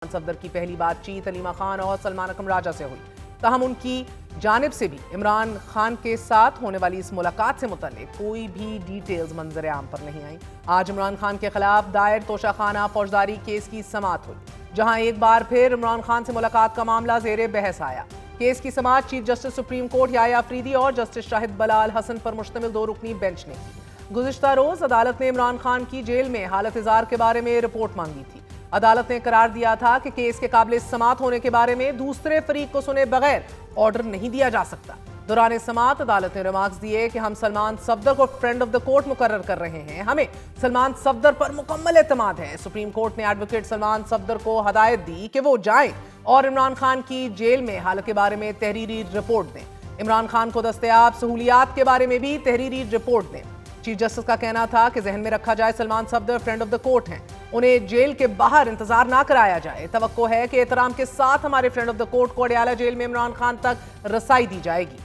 صفدر کی پہلی بات چیت علیمہ خان اور سلمان اکرم راجہ سے ہوئی، تاہم ان کی جانب سے بھی عمران خان کے ساتھ ہونے والی اس ملاقات سے متعلق کوئی بھی ڈیٹیلز منظر عام پر نہیں آئیں۔ آج عمران خان کے خلاف دائر توشہ خانہ فوجداری کیس کی سماعت ہوئی، جہاں ایک بار پھر عمران خان سے ملاقات کا معاملہ زیر بحث آیا۔ کیس کی سماعت چیف جسٹس سپریم کورٹ یحییٰ افریدی اور جسٹس شاہد بلال حسن پر مشتمل 2 رکنی بینچ نے کی۔ گزشتہ روز عدالت نے عمران خان کی جیل میں حالت اظہار کے بارے میں رپورٹ مانگی تھی۔ عدالت نے قرار دیا تھا کہ کیس کے قابل سماعت ہونے کے بارے میں دوسرے فریق کو سنے بغیر آرڈر نہیں دیا جا سکتا۔ دوران سماعت عدالت نے ریمارکس دیے کہ ہم سلمان صفدر کو فرینڈ آف دا کورٹ مقرر کر رہے ہیں، ہمیں سلمان صفدر پر مکمل اعتماد ہے۔ سپریم کورٹ نے ایڈوکیٹ سلمان صفدر کو ہدایت دی کہ وہ جائیں اور عمران خان کی جیل میں حالت کے بارے میں تحریری رپورٹ دیں۔ عمران خان کو دستیاب سہولیات کے بارے میں بھی تحریری رپورٹ دیں۔ چیف جسٹس کا کہنا تھا کہ ذہن میں رکھا جائے Salman Safdar friend of the court ہیں، انہیں جیل کے باہر انتظار نہ کرایا جائے۔ توقع ہے کہ احترام کے ساتھ ہمارے فرینڈ آف دا کورٹ کو اڈیالہ جیل میں عمران خان تک رسائی دی جائے گی۔